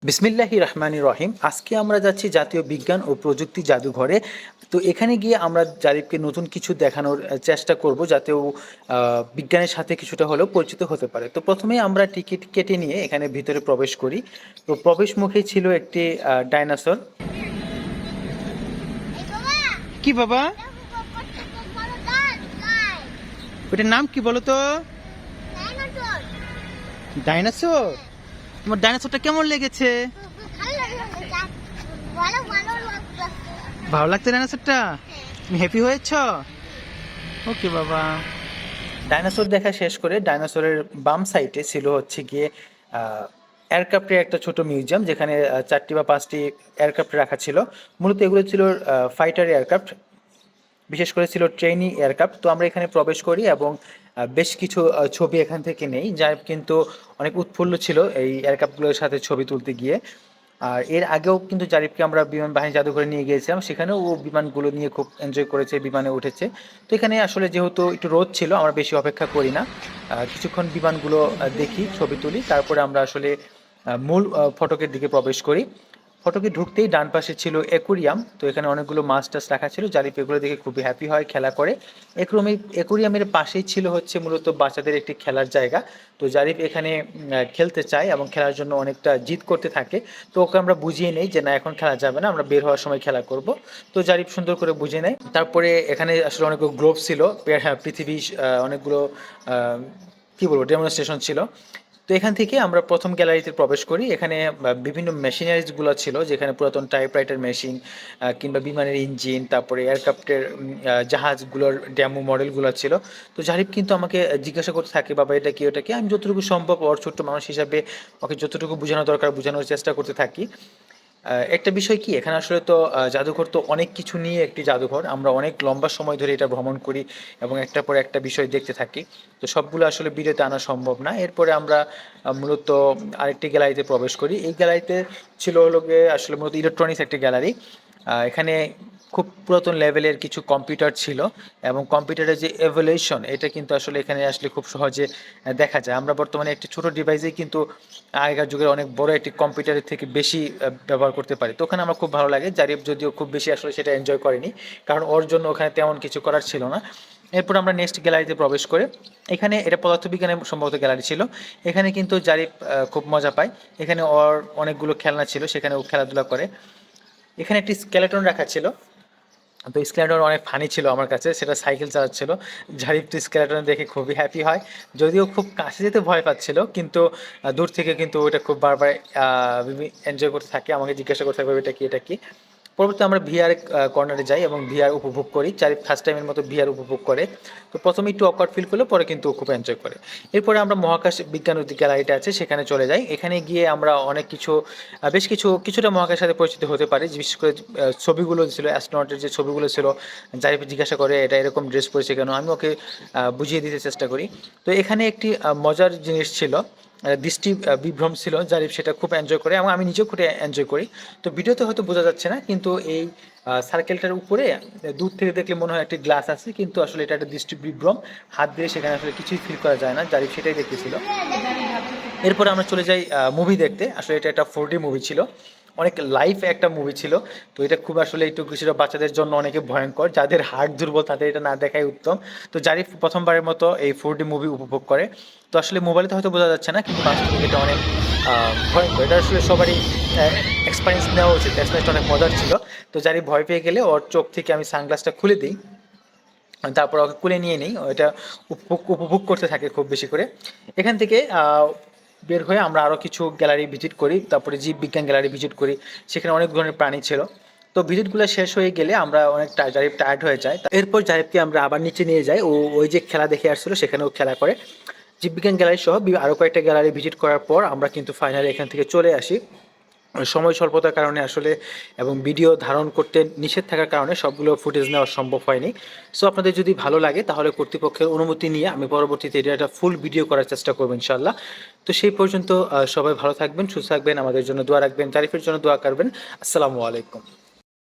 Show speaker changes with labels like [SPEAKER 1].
[SPEAKER 1] বিসমিল্লাহির রহমানির রহিম। আজকে আমরা যাচ্ছি জাতীয় বিজ্ঞান ও প্রযুক্তি জাদুঘরে। তো এখানে গিয়ে আমরা জারিফকে নতুন কিছু দেখানোর চেষ্টা করব, যাতে ও বিজ্ঞানের সাথে কিছুটা হলেও পরিচিত হতে পারে। তো প্রথমেই আমরা টিকিট কেটে নিয়ে এখানে ভিতরে প্রবেশ করি। তো প্রবেশ মুখে ছিল একটি ডাইনোসর। কি বাবা, ওটার নাম কি বলো তো? ডাইনোসর। তোমার ডাইনোসরটা কেমন লেগেছে? ভালো লাগছে ডাইনোসরটা? তুমি হ্যাপি হয়েছ? ওকে বাবা। ডাইনোসর দেখা শেষ করে ডাইনোসরের বাম সাইডে ছিল হচ্ছে গিয়ে এয়ারক্রাফটের একটা ছোট মিউজিয়াম, যেখানে 4টি বা 5টি এয়ারক্রাফট রাখা ছিল। মূলত এগুলো ছিল ফাইটার এয়ারক্রাফট, বিশেষ করে ছিল ট্রেনি এয়ারক্রাফট। তো আমরা এখানে প্রবেশ করি এবং বেশ কিছু ছবি এখান থেকে নেই, যা কিন্তু অনেক উৎফুল্ল ছিল এই এয়ারক্রাফটগুলোর সাথে ছবি তুলতে গিয়ে। আর এর আগেও কিন্তু জারিফকে আমরা বিমান বাহিনী জাদুঘরে নিয়ে গিয়েছিলাম, সেখানেও ও বিমানগুলো নিয়ে খুব এনজয় করেছে, বিমানে উঠেছে। তো এখানে আসলে যেহেতু একটু রোদ ছিল, আমরা বেশি অপেক্ষা করি না, কিছুক্ষণ বিমানগুলো দেখি, ছবি তুলি, তারপরে আমরা আসলে মূল ফটকের দিকে প্রবেশ করি। ফটকে ঢুকতেই ডান পাশে ছিল অ্যাকুরিয়াম। তো এখানে অনেকগুলো মাছ টাছ রাখা ছিল, জারিফ এগুলো দেখে খুবই হ্যাপি হয়, খেলা করে। অ্যাকুরিয়ামের পাশেই ছিল হচ্ছে মূলত বাচ্চাদের একটি খেলার জায়গা। তো জারিফ এখানে খেলতে চায় এবং খেলার জন্য অনেকটা জিদ করতে থাকে। তো ওকে আমরা বুঝিয়ে নেই যে না, এখন খেলা যাবে না, আমরা বের হওয়ার সময় খেলা করব। তো জারিফ সুন্দর করে বুঝিয়ে নেয়। তারপরে এখানে আসলে অনেকগুলো গ্লোভ ছিল, পৃথিবী অনেকগুলো কি বলবো ডেমনস্ট্রেশন ছিল। তো এখান থেকে আমরা প্রথম গ্যালারিতে প্রবেশ করি। এখানে বিভিন্ন মেশিনারিজগুলো ছিল, যেখানে পুরাতন টাইপরাইটার মেশিন কিংবা বিমানের ইঞ্জিন, তারপরে এয়ারক্রাফটের জাহাজগুলোর ডেমো মডেলগুলো ছিল। তো জারিফ কিন্তু আমাকে জিজ্ঞাসা করতে থাকে, বাবা এটা কি ওটা কি। আমি যতটুকু সম্ভব ওর ছোট্ট মানুষ হিসাবে ওকে যতটুকু বোঝানো দরকার বোঝানোর চেষ্টা করতে থাকি। একটা বিষয় কি, এখানে আসলে তো জাদুঘর তো অনেক কিছু নিয়ে একটি জাদুঘর, আমরা অনেক লম্বা সময় ধরে এটা ভ্রমণ করি এবং একটার পর একটা বিষয় দেখতে থাকি। তো সবগুলো আসলে ভিডিওতে আনা সম্ভব না। এরপরে আমরা মূলত আরেকটি গ্যালারিতে প্রবেশ করি। এই গ্যালারিতে ছিল হলো গিয়ে আসলে মূলত ইলেকট্রনিক্স একটি গ্যালারি। এখানে খুব পুরাতন লেভেলের কিছু কম্পিউটার ছিল এবং কম্পিউটারের যে এভলিউশন, এটা কিন্তু আসলে এখানে আসলে খুব সহজে দেখা যায়। আমরা বর্তমানে একটি ছোট ডিভাইসেই কিন্তু আগেকার যুগের অনেক বড় একটি কম্পিউটারের থেকে বেশি ব্যবহার করতে পারি। তো ওখানে আমার খুব ভালো লাগে। জারিফ যদিও খুব বেশি আসলে সেটা এনজয় করেনি, কারণ ওর জন্য ওখানে তেমন কিছু করার ছিল না। এরপর আমরা নেক্সট গ্যালারিতে প্রবেশ করে, এখানে এটা পদার্থবিজ্ঞানের সম্ভবত গ্যালারি ছিল। এখানে কিন্তু জারিফ খুব মজা পায়। এখানে ওর অনেকগুলো খেলনা ছিল, সেখানে ও খেলাধুলা করে। এখানে একটি স্কেলেটন রাখা ছিল। তো স্কেলেটন অনেক ফানি ছিল আমার কাছে, সেটা সাইকেল চালাচ্ছিল। জারিফ তো স্কেলেটন দেখে খুবই হ্যাপি হয়, যদিও খুব কাছে যেতে ভয় পাচ্ছিল, কিন্তু দূর থেকে কিন্তু ওটা খুব বারবার এনজয় করতে থাকে, আমাকে জিজ্ঞাসা করতে থাকবে এটা কি এটা কি। পরবর্তী আমরা ভিআর কর্নারে যাই এবং ভিআর উপভোগ করি। জারিফ ফার্স্ট টাইমের মতো ভিআর উপভোগ করে। তো প্রথমে একটু অকওয়ার্ড ফিল করলে, পরে কিন্তু খুব এনজয় করে। এরপরে আমরা মহাকাশ বিজ্ঞান গ্যালারিটা আছে, সেখানে চলে যাই। এখানে গিয়ে আমরা অনেক কিছু বেশ কিছুটা মহাকাশের সাথে পরিচিত হতে পারি। বিশেষ করে ছবিগুলো ছিল, অ্যাস্ট্রোনটের যে ছবিগুলো ছিল, জারিফ জিজ্ঞাসা করে এটা এরকম ড্রেস পরেছে কেন, আমি ওকে বুঝিয়ে দিতে চেষ্টা করি। তো এখানে একটি মজার জিনিস ছিল, দৃষ্টি বিভ্রম ছিল, জারিফ সেটা খুব এনজয় করে এবং আমি নিজেও খুব এনজয় করি। তো ভিডিওতে হয়তো বোঝা যাচ্ছে না, কিন্তু এই সার্কেলটার উপরে দূর থেকে দেখলে মনে হয় একটি গ্লাস আছে, কিন্তু আসলে এটা একটা দৃষ্টি বিভ্রম, হাত দিয়ে সেখানে আসলে কিছুই ফিল করা যায় না। জারিফ সেটাই দেখতেছিল। এরপরে আমরা চলে যাই মুভি দেখতে। আসলে এটা একটা 4D মুভি ছিল, অনেক লাইভ একটা মুভি ছিল। তো এটা খুব আসলে একটু কিছুটা বাচ্চাদের জন্য অনেকে ভয়ঙ্কর, যাদের হার্ট দুর্বল তাদের এটা না দেখাই উত্তম। তো জারিফ প্রথমবারের মতো এই 4D মুভি উপভোগ করে। তো আসলে মোবাইলে তো হয়তো বোঝা যাচ্ছে না, কিন্তু বাস্তবে এটা অনেক ভয়ঙ্কর। এটা আসলে সবারই এক্সপিরিয়েন্স নেওয়া উচিত, এক্সপিরিয়েন্সটা অনেক মজার ছিল। তো জারিফ ভয় পেয়ে গেলে ওর চোখ থেকে আমি সানগ্লাসটা খুলে দিই, তারপর ওকে কুলে নিয়ে নিই, ওইটা উপভোগ করতে থাকে খুব বেশি করে। এখান থেকে বের হয়ে আমরা আরও কিছু গ্যালারি ভিজিট করি, তারপরে জীববিজ্ঞান গ্যালারি ভিজিট করি, সেখানে অনেক ধরনের প্রাণী ছিল। তো ভিজিটগুলো শেষ হয়ে গেলে আমরা অনেক জারিফ টায়ার্ড হয়ে যায়। এরপর জারিফকে আমরা আবার নিচে নিয়ে যাই, ও ওই যে খেলা দেখে আসছিলো সেখানেও খেলা করে। জীববিজ্ঞান গ্যালারি সহ আরও কয়েকটা গ্যালারি ভিজিট করার পর আমরা কিন্তু ফাইনালি এখান থেকে চলে আসি। সময় স্বল্পতার কারণে আসলে এবং ভিডিও ধারণ করতে নিষেধ থাকার কারণে সবগুলো ফুটেজ নেওয়া সম্ভব হয়নি। সো আপনাদের যদি ভালো লাগে তাহলে কর্তৃপক্ষের অনুমতি নিয়ে আমি পরবর্তীতে এটা একটা ফুল ভিডিও করার চেষ্টা করবো ইনশাল্লাহ। তো সেই পর্যন্ত সবাই ভালো থাকবেন, সুস্থ থাকবেন, আমাদের জন্য দোয়া রাখবেন, জারিফের জন্য দোয়া করবেন। আসসালামু আলাইকুম।